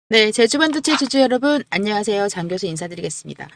네, 제주반도체 주주 여러분, 안녕하세요. 장 교수 인사드리겠습니다.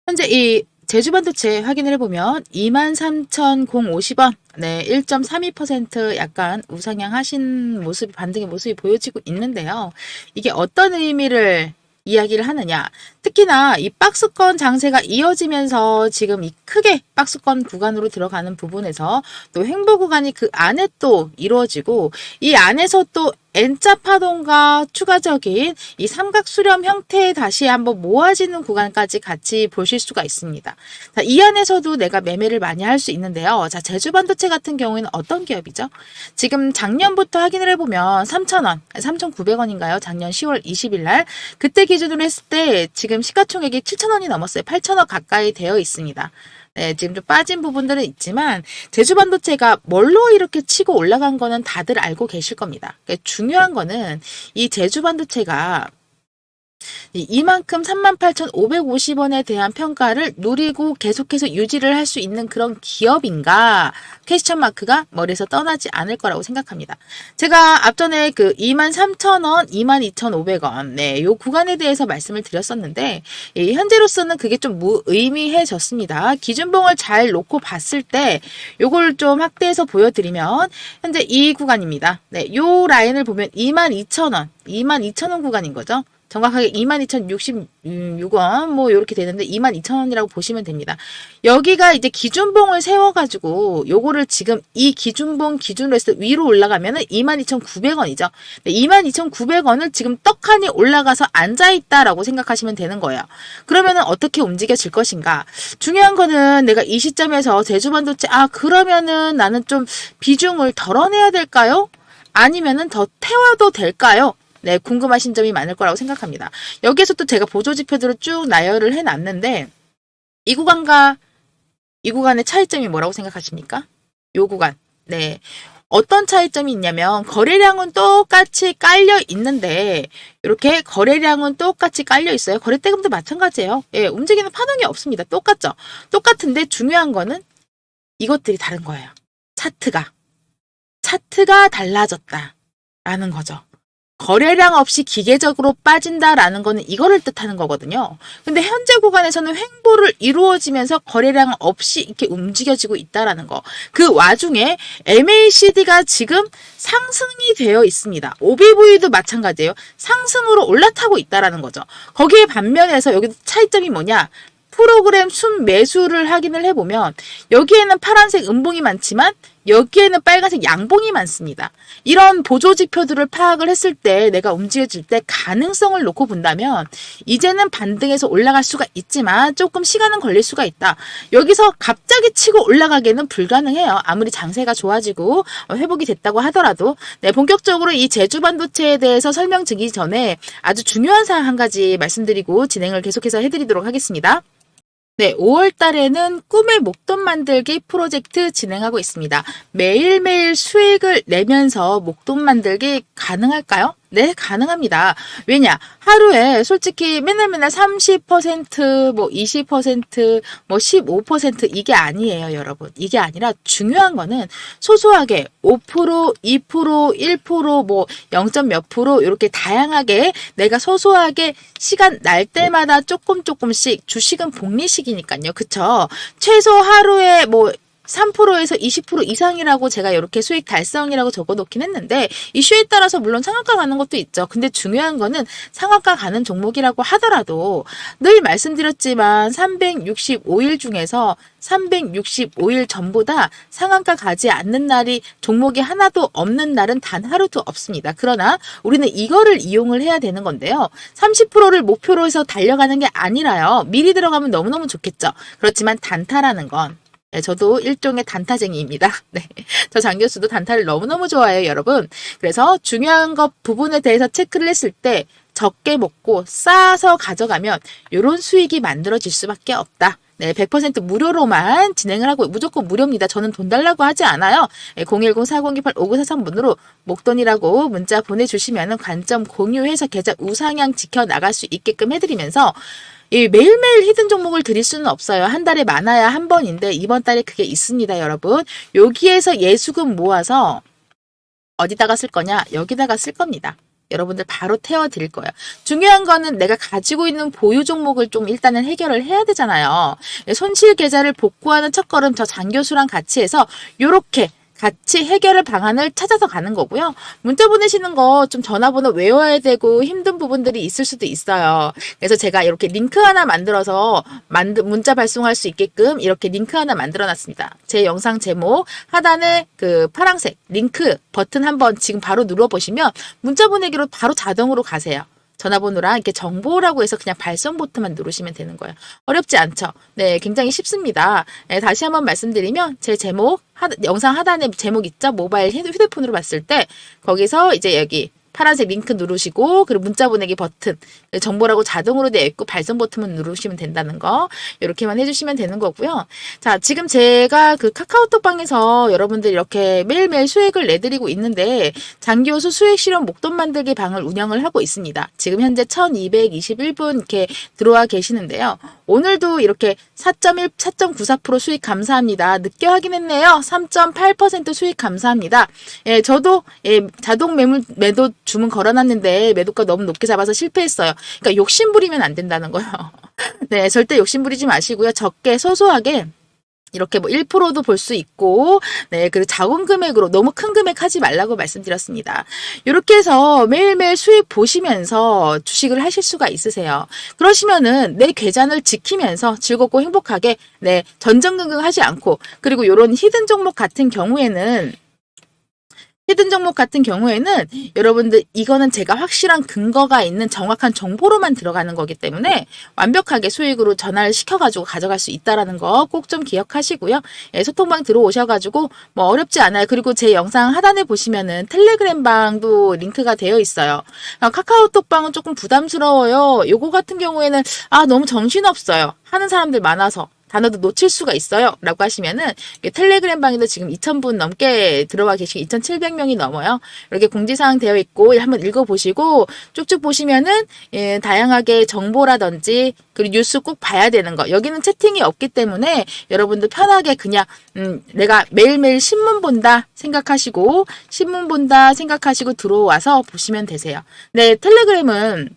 현재 이 제주반도체 확인을 해보면 23,050원, 네, 1.32% 약간 우상향 하신 모습이, 반등의 모습이 보여지고 있는데요. 이게 어떤 의미를 이야기를 하느냐. 특히나 이 박스권 장세가 이어지면서 지금 이 크게 박스권 구간으로 들어가는 부분에서 또 횡보 구간이 그 안에 또 이루어지고 이 안에서 또 N자 파동과 추가적인 이 삼각 수렴 형태의 다시 한번 모아지는 구간까지 같이 보실 수가 있습니다. 자, 이 안에서도 내가 매매를 많이 할 수 있는데요. 자, 제주반도체 같은 경우에는 어떤 기업이죠? 지금 작년부터 확인을 해보면 3,000원, 3,900원인가요? 작년 10월 20일 날. 그때 기준으로 했을 때 지금 시가총액이 7,000원이 넘었어요. 8,000원 가까이 되어 있습니다. 네, 지금 좀 빠진 부분들은 있지만 제주반도체가 뭘로 이렇게 치고 올라간 거는 다들 알고 계실 겁니다. 그러니까 중요한 거는 이 제주반도체가 이만큼 38,550원에 대한 평가를 누리고 계속해서 유지를 할 수 있는 그런 기업인가? 퀘스천 마크가 머리에서 떠나지 않을 거라고 생각합니다. 제가 앞전에 그 23,000원, 22,500원, 네, 요 구간에 대해서 말씀을 드렸었는데, 현재로서는 그게 좀 무의미해졌습니다. 기준봉을 잘 놓고 봤을 때, 요걸 좀 확대해서 보여드리면, 현재 이 구간입니다. 네, 요 라인을 보면 22,000원, 22,000원 구간인 거죠. 정확하게 22,066원 뭐 이렇게 되는데 22,000원이라고 보시면 됩니다. 여기가 이제 기준봉을 세워가지고 요거를 지금 이 기준봉 기준으로 해서 위로 올라가면은 22,900원이죠. 22,900원을 지금 떡하니 올라가서 앉아있다라고 생각하시면 되는 거예요. 그러면은 어떻게 움직여질 것인가? 중요한 거는 내가 이 시점에서 제주반도체 그러면은 나는 좀 비중을 덜어내야 될까요? 아니면은 더 태워도 될까요? 네, 궁금하신 점이 많을 거라고 생각합니다. 여기에서 또 제가 보조지표들을 쭉 나열을 해놨는데 이 구간과 이 구간의 차이점이 뭐라고 생각하십니까? 요 구간. 네. 어떤 차이점이 있냐면 거래량은 똑같이 깔려 있는데 이렇게 거래량은 똑같이 깔려 있어요. 거래대금도 마찬가지예요. 예, 움직이는 파동이 없습니다. 똑같죠? 똑같은데 중요한 거는 이것들이 다른 거예요. 차트가 달라졌다라는 거죠. 거래량 없이 기계적으로 빠진다라는 거는 이거를 뜻하는 거거든요. 근데 현재 구간에서는 횡보를 이루어지면서 거래량 없이 이렇게 움직여지고 있다라는 거. 그 와중에 MACD가 지금 상승이 되어 있습니다. OBV도 마찬가지예요. 상승으로 올라타고 있다라는 거죠. 거기에 반면에서 여기 차이점이 뭐냐? 프로그램 순 매수를 확인을 해보면 여기에는 파란색 음봉이 많지만 여기에는 빨간색 양봉이 많습니다. 이런 보조지표들을 파악을 했을 때 내가 움직여질 때 가능성을 놓고 본다면 이제는 반등해서 올라갈 수가 있지만 조금 시간은 걸릴 수가 있다. 여기서 갑자기 치고 올라가기는 불가능해요. 아무리 장세가 좋아지고 회복이 됐다고 하더라도. 네, 본격적으로 이 제주반도체에 대해서 설명드리기 전에 아주 중요한 사항 한 가지 말씀드리고 진행을 계속해서 해드리도록 하겠습니다. 네, 5월 달에는 꿈의 목돈 만들기 프로젝트 진행하고 있습니다. 매일매일 수익을 내면서 목돈 만들기 가능할까요? 네, 가능합니다. 왜냐? 하루에 솔직히 맨날 30%, 뭐 20%, 뭐 15% 이게 아니에요, 여러분. 이게 아니라 중요한 거는 소소하게 5%, 2%, 1%, 뭐 0. 몇 프로 이렇게 다양하게 내가 소소하게 시간 날 때마다 조금씩 주식은 복리식이니까요. 그쵸? 최소 하루에 뭐 3%에서 20% 이상이라고 제가 이렇게 수익 달성이라고 적어놓긴 했는데 이슈에 따라서 물론 상한가 가는 것도 있죠. 근데 중요한 거는 상한가 가는 종목이라고 하더라도 늘 말씀드렸지만 365일 중에서 365일 전부 다 상한가 가지 않는 날이 종목이 하나도 없는 날은 단 하루도 없습니다. 그러나 우리는 이거를 이용을 해야 되는 건데요. 30%를 목표로 해서 달려가는 게 아니라요. 미리 들어가면 너무너무 좋겠죠. 그렇지만 단타라는 건 네, 저도 일종의 단타쟁이입니다. 네, 저 장 교수도 단타를 너무너무 좋아해요, 여러분. 그래서 중요한 것 부분에 대해서 체크를 했을 때 적게 먹고 쌓아서 가져가면 이런 수익이 만들어질 수밖에 없다. 네, 100% 무료로만 진행을 하고 무조건 무료입니다. 저는 돈 달라고 하지 않아요. 010-4028-5943번으로 목돈이라고 문자 보내주시면 관점 공유해서 계좌 우상향 지켜나갈 수 있게끔 해드리면서 매일매일 히든 종목을 드릴 수는 없어요. 한 달에 많아야 한 번인데 이번 달에 그게 있습니다, 여러분. 여기에서 예수금 모아서 어디다가 쓸 거냐? 여기다가 쓸 겁니다. 여러분들 바로 태워드릴 거예요. 중요한 거는 내가 가지고 있는 보유 종목을 좀 일단은 해결을 해야 되잖아요. 손실 계좌를 복구하는 첫걸음 저 장 교수랑 같이 해서 요렇게 같이 해결할 방안을 찾아서 가는 거고요. 문자 보내시는 거 좀 전화번호 외워야 되고 힘든 부분들이 있을 수도 있어요. 그래서 제가 이렇게 링크 하나 만들어서 문자 발송할 수 있게끔 이렇게 링크 하나 만들어 놨습니다. 제 영상 제목 하단에 그 파란색 링크 버튼 한번 지금 바로 눌러보시면 문자 보내기로 바로 자동으로 가세요. 전화번호랑 이렇게 정보라고 해서 그냥 발송 버튼만 누르시면 되는 거예요. 어렵지 않죠? 네, 굉장히 쉽습니다. 네, 다시 한번 말씀드리면 제 제목, 영상 하단에 제목 있죠? 모바일 휴대폰으로 봤을 때 거기서 이제 여기 파란색 링크 누르시고 그리고 문자 보내기 버튼 정보라고 자동으로 되어 있고 발송 버튼만 누르시면 된다는 거 이렇게만 해주시면 되는 거고요. 자, 지금 제가 그 카카오톡방에서 여러분들 이렇게 매일매일 수익을 내드리고 있는데 장교수 수익 실현 목돈 만들기 방을 운영을 하고 있습니다. 지금 현재 1221분 이렇게 들어와 계시는데요. 오늘도 이렇게 4.94% 수익 감사합니다. 늦게 확인했네요. 3.8% 수익 감사합니다. 예, 저도 자동 매도 주문 걸어놨는데 매도가 너무 높게 잡아서 실패했어요. 그러니까 욕심부리면 안 된다는 거예요. 네, 절대 욕심부리지 마시고요. 적게 소소하게 이렇게 뭐 1%도 볼 수 있고, 네, 그리고 작은 금액으로 너무 큰 금액 하지 말라고 말씀드렸습니다. 이렇게 해서 매일매일 수익 보시면서 주식을 하실 수가 있으세요. 그러시면은 내 계좌를 지키면서 즐겁고 행복하게, 네, 전전긍긍 하지 않고, 그리고 이런 히든 종목 같은 경우에는 여러분들 이거는 제가 확실한 근거가 있는 정확한 정보로만 들어가는 거기 때문에 완벽하게 수익으로 전화를 시켜가지고 가져갈 수 있다라는 거 꼭 좀 기억하시고요. 예, 소통방 들어오셔가지고 뭐 어렵지 않아요. 그리고 제 영상 하단에 보시면은 텔레그램 방도 링크가 되어 있어요. 카카오톡 방은 조금 부담스러워요. 요거 같은 경우에는 너무 정신없어요. 하는 사람들 많아서. 단어도 놓칠 수가 있어요. 라고 하시면은 텔레그램 방에도 지금 2,000분 넘게 들어와 계시고 2,700명이 넘어요. 이렇게 공지사항 되어 있고 한번 읽어보시고 쭉쭉 보시면은 다양하게 정보라든지 그리고 뉴스 꼭 봐야 되는 거. 여기는 채팅이 없기 때문에 여러분들 편하게 그냥 내가 매일매일 신문 본다 생각하시고 들어와서 보시면 되세요. 네, 텔레그램은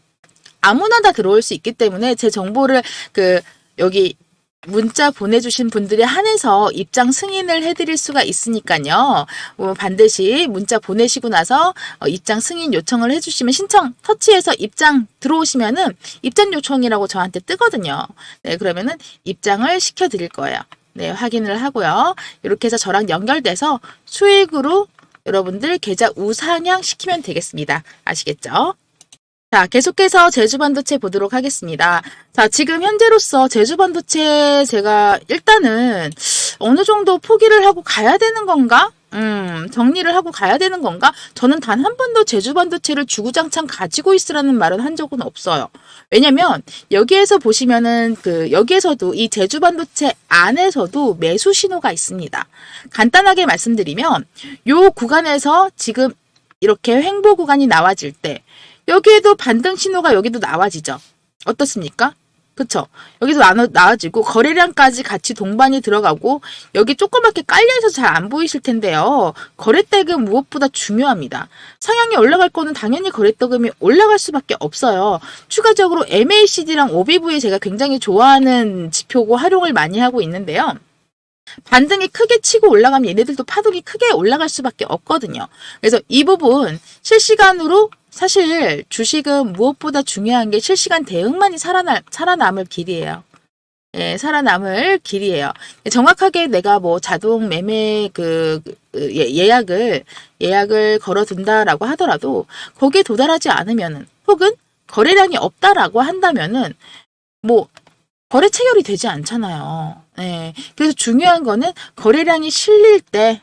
아무나 다 들어올 수 있기 때문에 제 정보를 여기 문자 보내주신 분들에 한해서 입장 승인을 해드릴 수가 있으니까요. 반드시 문자 보내시고 나서 입장 승인 요청을 해주시면 신청 터치해서 입장 들어오시면은 입장 요청이라고 저한테 뜨거든요. 네, 그러면은 입장을 시켜드릴 거예요. 네, 확인을 하고요. 이렇게 해서 저랑 연결돼서 수익으로 여러분들 계좌 우상향 시키면 되겠습니다. 아시겠죠? 자, 계속해서 제주반도체 보도록 하겠습니다. 자, 지금 현재로서 제주반도체 제가 일단은 어느 정도 포기를 하고 가야 되는 건가? 정리를 하고 가야 되는 건가? 저는 단 한 번도 제주반도체를 주구장창 가지고 있으라는 말은 한 적은 없어요. 왜냐면 여기에서 보시면은 여기에서도 이 제주반도체 안에서도 매수 신호가 있습니다. 간단하게 말씀드리면 요 구간에서 지금 이렇게 횡보 구간이 나와질 때 여기에도 반등 신호가 여기도 나와지죠. 어떻습니까? 그쵸? 여기서 나와지고 거래량까지 같이 동반이 들어가고 여기 조그맣게 깔려있어서 잘 안 보이실 텐데요. 거래대금 무엇보다 중요합니다. 상향이 올라갈 거는 당연히 거래대금이 올라갈 수밖에 없어요. 추가적으로 MACD랑 OBV 제가 굉장히 좋아하는 지표고 활용을 많이 하고 있는데요. 반등이 크게 치고 올라가면 얘네들도 파동이 크게 올라갈 수밖에 없거든요. 그래서 이 부분 실시간으로 사실 주식은 무엇보다 중요한 게 실시간 대응만이 살아남을 길이에요. 예, 살아남을 길이에요. 정확하게 내가 뭐 자동 매매 예약을 걸어둔다라고 하더라도 거기에 도달하지 않으면은 혹은 거래량이 없다라고 한다면은 뭐 거래 체결이 되지 않잖아요. 예. 그래서 중요한 거는 거래량이 실릴 때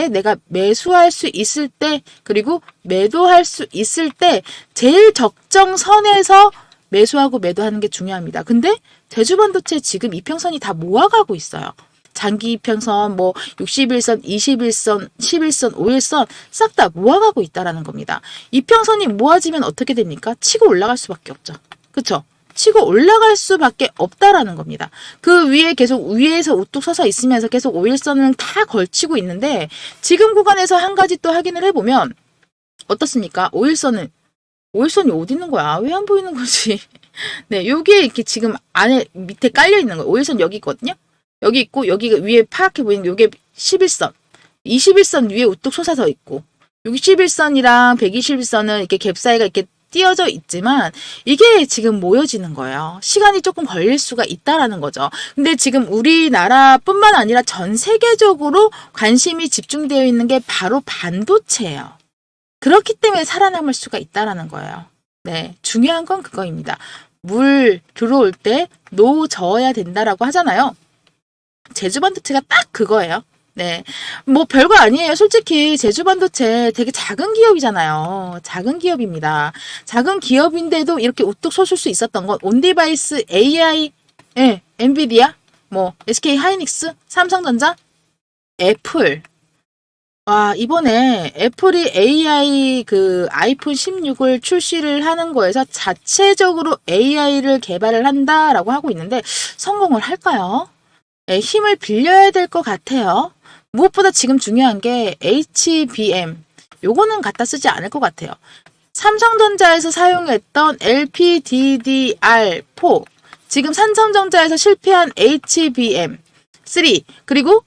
내가 매수할 수 있을 때 그리고 매도할 수 있을 때 제일 적정선에서 매수하고 매도하는 게 중요합니다. 근데 제주반도체 지금 이평선이 다 모아가고 있어요. 장기 이평선, 뭐 61선, 21선, 11선, 5일선 싹 다 모아가고 있다라는 겁니다. 이평선이 모아지면 어떻게 됩니까? 치고 올라갈 수밖에 없죠. 그쵸? 치고 올라갈 수밖에 없다라는 겁니다. 그 위에 계속 위에서 우뚝 서서 있으면서 계속 5일선을 다 걸치고 있는데 지금 구간에서 한 가지 또 확인을 해보면 어떻습니까? 5일선은 오일선이 어디 있는 거야? 왜 안 보이는 거지? 네, 요게 이렇게 지금 안에 밑에 깔려 있는 거예요. 오일선 여기 있거든요. 여기 있고 여기 위에 파랗게 보이는 요게 11선. 21선 위에 우뚝 솟아서 있고 여기 11선이랑 121선은 이렇게 갭 사이가 이렇게 띄어져 있지만 이게 지금 모여지는 거예요. 시간이 조금 걸릴 수가 있다라는 거죠. 근데 지금 우리나라뿐만 아니라 전 세계적으로 관심이 집중되어 있는 게 바로 반도체예요. 그렇기 때문에 살아남을 수가 있다라는 거예요. 네, 중요한 건 그거입니다. 물 들어올 때 노 저어야 된다라고 하잖아요. 제주반도체가 딱 그거예요. 네, 뭐 별거 아니에요. 솔직히 제주반도체 되게 작은 기업이잖아요. 작은 기업입니다. 작은 기업인데도 이렇게 우뚝 솟을 수 있었던 건 온디바이스, AI, 예, 엔비디아, 뭐 SK 하이닉스, 삼성전자, 애플. 와, 이번에 애플이 AI 그 아이폰 16을 출시를 하는 거에서 자체적으로 AI를 개발을 한다라고 하고 있는데 성공을 할까요? 네, 힘을 빌려야 될 것 같아요. 무엇보다 지금 중요한 게 HBM. 요거는 갖다 쓰지 않을 것 같아요. 삼성전자에서 사용했던 LPDDR4. 지금 삼성전자에서 실패한 HBM3. 그리고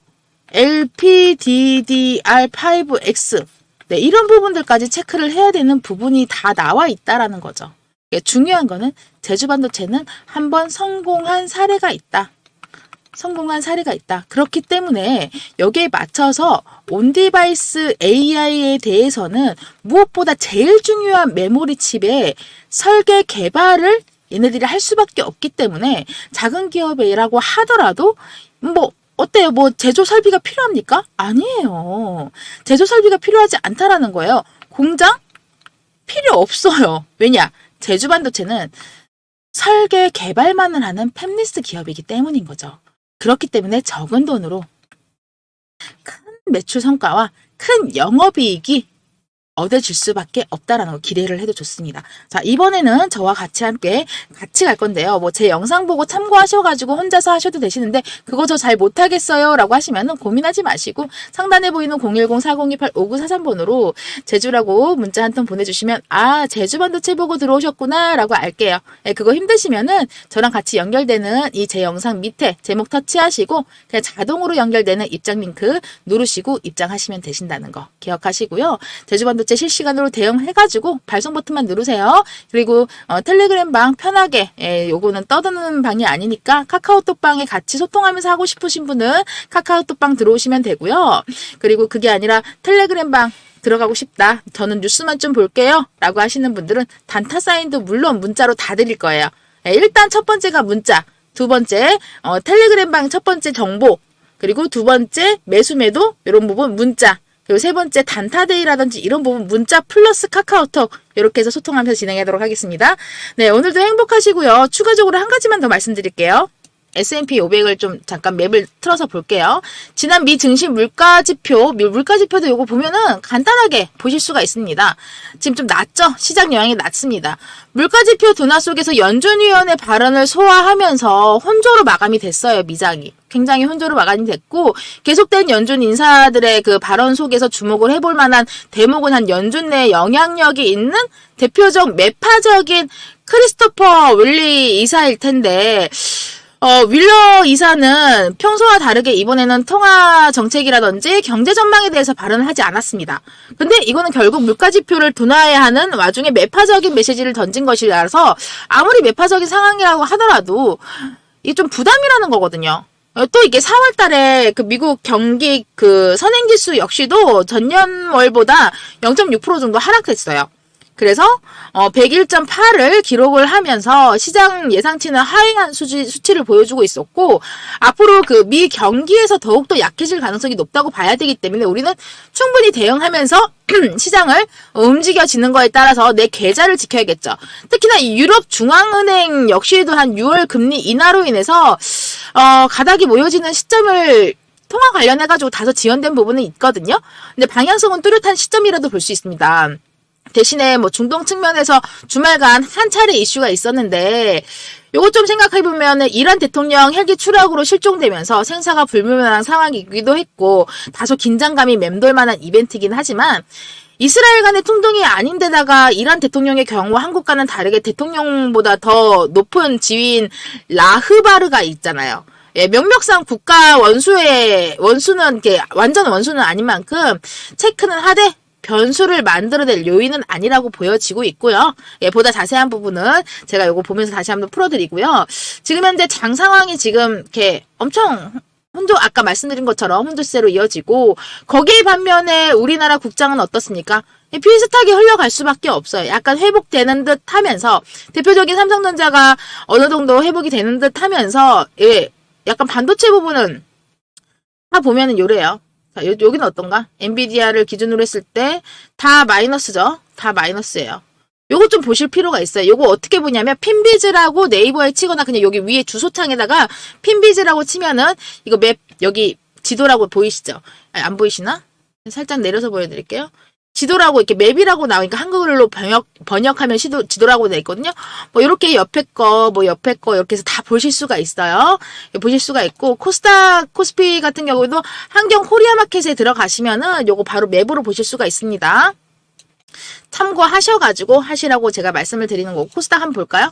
LPDDR5X. 네, 이런 부분들까지 체크를 해야 되는 부분이 다 나와 있다라는 거죠. 중요한 거는 제주반도체는 한번 성공한 사례가 있다. 성공한 사례가 있다. 그렇기 때문에 여기에 맞춰서 온디바이스 AI에 대해서는 무엇보다 제일 중요한 메모리 칩의 설계 개발을 얘네들이 할 수밖에 없기 때문에 작은 기업이라고 하더라도 뭐 어때요? 뭐 제조 설비가 필요합니까? 아니에요. 제조 설비가 필요하지 않다라는 거예요. 공장 필요 없어요. 왜냐? 제주반도체는 설계 개발만을 하는 팹리스 기업이기 때문인 거죠. 그렇기 때문에 적은 돈으로 큰 매출 성과와 큰 영업이익이 얻어질 수밖에 없다라는 거 기대를 해도 좋습니다. 자, 이번에는 저와 같이 함께 같이 갈 건데요. 뭐 제 영상 보고 참고하셔가지고 혼자서 하셔도 되시는데 그거 저 잘 못하겠어요 라고 하시면은 고민하지 마시고 상단에 보이는 010-4028-5943번으로 제주라고 문자 한 통 보내주시면 아, 제주반도체 보고 들어오셨구나 라고 알게요. 네, 그거 힘드시면은 저랑 같이 연결되는 이 제 영상 밑에 제목 터치하시고 그냥 자동으로 연결되는 입장 링크 누르시고 입장하시면 되신다는 거 기억하시고요. 제주반도체 실시간으로 대응해가지고 발송 버튼만 누르세요. 그리고 텔레그램 방 편하게 요거는 떠드는 방이 아니니까 카카오톡 방에 같이 소통하면서 하고 싶으신 분은 카카오톡 방 들어오시면 되고요. 그리고 그게 아니라 텔레그램 방 들어가고 싶다. 저는 뉴스만 좀 볼게요. 라고 하시는 분들은 단타 사인도 물론 문자로 다 드릴 거예요. 일단 첫 번째가 문자, 두 번째 텔레그램 방 첫 번째 정보, 그리고 두 번째 매수매도 이런 부분 문자, 그리고 세 번째 단타데이라든지 이런 부분 문자 플러스 카카오톡 이렇게 해서 소통하면서 진행하도록 하겠습니다. 네, 오늘도 행복하시고요. 추가적으로 한 가지만 더 말씀드릴게요. S&P 500을 좀 잠깐 맵을 틀어서 볼게요. 지난 미 증시 물가지표, 물가지표도 요거 보면은 간단하게 보실 수가 있습니다. 지금 좀 낮죠? 시장 영향이 낮습니다. 물가지표 둔화 속에서 연준위원회 발언을 소화하면서 혼조로 마감이 됐어요, 미장이. 굉장히 혼조로 마감이 됐고, 계속된 연준 인사들의 그 발언 속에서 주목을 해볼 만한 대목은 한 연준 내 영향력이 있는 대표적 매파적인 크리스토퍼 윌리 이사일 텐데, 윌러 이사는 평소와 다르게 이번에는 통화 정책이라든지 경제 전망에 대해서 발언을 하지 않았습니다. 근데 이거는 결국 물가지표를 둔화해야 하는 와중에 매파적인 메시지를 던진 것이라서 아무리 매파적인 상황이라고 하더라도 이게 좀 부담이라는 거거든요. 또 이게 4월 달에 그 미국 경기 그 선행지수 역시도 전년월보다 0.6% 정도 하락했어요. 그래서 101.8을 기록을 하면서 시장 예상치는 하향한 수치를 보여주고 있었고 앞으로 그 미 경기에서 더욱더 약해질 가능성이 높다고 봐야 되기 때문에 우리는 충분히 대응하면서 시장을 움직여지는 거에 따라서 내 계좌를 지켜야겠죠. 특히나 이 유럽 중앙은행 역시도 한 6월 금리 인하로 인해서 가닥이 모여지는 시점을 통화 관련해가지고 다소 지연된 부분은 있거든요. 근데 방향성은 뚜렷한 시점이라도 볼 수 있습니다. 대신에 뭐 중동 측면에서 주말간 한 차례 이슈가 있었는데 요거 좀 생각해보면 이란 대통령 헬기 추락으로 실종되면서 생사가 불분명한 상황이기도 했고 다소 긴장감이 맴돌 만한 이벤트이긴 하지만 이스라엘 간의 충동이 아닌데다가 이란 대통령의 경우 한국과는 다르게 대통령보다 더 높은 지위인 라흐바르가 있잖아요. 예, 명목상 국가 원수는 이렇게 완전 원수는 아닌 만큼 체크는 하되 변수를 만들어낼 요인은 아니라고 보여지고 있고요. 예, 보다 자세한 부분은 제가 요거 보면서 다시 한번 풀어드리고요. 지금 현재 장 상황이 지금 이렇게 엄청 아까 말씀드린 것처럼 혼조세로 이어지고, 거기에 반면에 우리나라 국장은 어떻습니까? 비슷하게 흘러갈 수밖에 없어요. 약간 회복되는 듯 하면서, 대표적인 삼성전자가 어느 정도 회복이 되는 듯 하면서, 예, 약간 반도체 부분은 다 보면은 요래요. 자, 여기는 어떤가? 엔비디아를 기준으로 했을 때 다 마이너스죠? 다 마이너스예요. 요거 좀 보실 필요가 있어요. 요거 어떻게 보냐면 핀비즈라고 네이버에 치거나 그냥 여기 위에 주소창에다가 핀비즈라고 치면은 이거 맵 여기 지도라고 보이시죠? 아니, 안 보이시나? 살짝 내려서 보여드릴게요. 지도라고 이렇게 맵이라고 나오니까 한국어로 번역하면 지도라고 돼 있거든요. 뭐 이렇게 옆에 거 이렇게 해서 다 보실 수가 있어요. 보실 수가 있고, 코스닥, 코스피 같은 경우도 한경 코리아 마켓에 들어가시면은 요거 바로 맵으로 보실 수가 있습니다. 참고하셔가지고 하시라고 제가 말씀을 드리는 거고, 코스닥 한번 볼까요?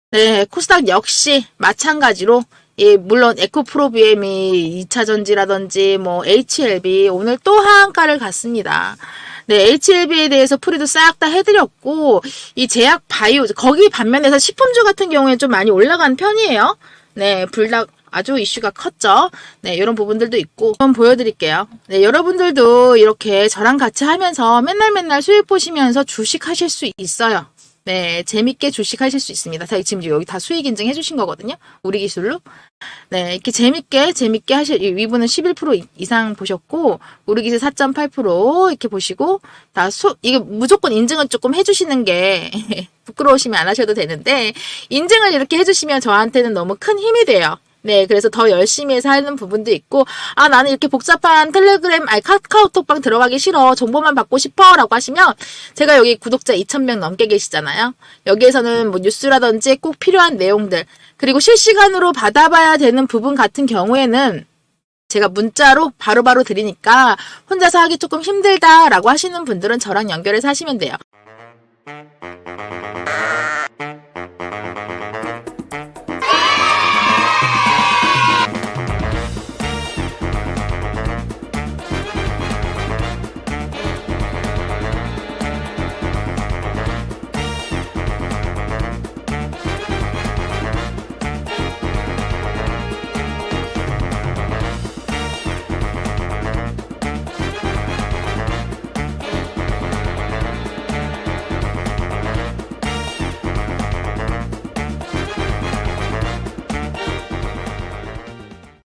네, 코스닥 역시 마찬가지로, 예, 물론 에코프로비엠이 2차전지라든지 뭐 HLB 오늘 또 하한가를 갔습니다. 네, HLB에 대해서 풀이도 싹 다 해드렸고, 이 제약 바이오, 거기 반면에서 식품주 같은 경우에 좀 많이 올라간 편이에요. 네, 불닭 아주 이슈가 컸죠. 네, 이런 부분들도 있고 한번 보여드릴게요. 네, 여러분들도 이렇게 저랑 같이 하면서 맨날 수익 보시면서 주식하실 수 있어요. 네, 재밌게 주식하실 수 있습니다. 지금 여기 다 수익 인증 해주신 거거든요. 우리 기술로. 네, 이렇게 재밌게 하실, 이분은 11% 이상 보셨고, 우리 기술 4.8% 이렇게 보시고, 이게 무조건 인증은 조금 해주시는 게, 부끄러우시면 안 하셔도 되는데, 인증을 이렇게 해주시면 저한테는 너무 큰 힘이 돼요. 네, 그래서 더 열심히 해서 하는 부분도 있고, 아, 나는 이렇게 복잡한 카카오톡방 들어가기 싫어. 정보만 받고 싶어. 라고 하시면, 제가 여기 구독자 2,000명 넘게 계시잖아요. 여기에서는 뭐 뉴스라든지 꼭 필요한 내용들, 그리고 실시간으로 받아봐야 되는 부분 같은 경우에는 제가 문자로 바로바로 드리니까 혼자서 하기 조금 힘들다라고 하시는 분들은 저랑 연결해서 하시면 돼요.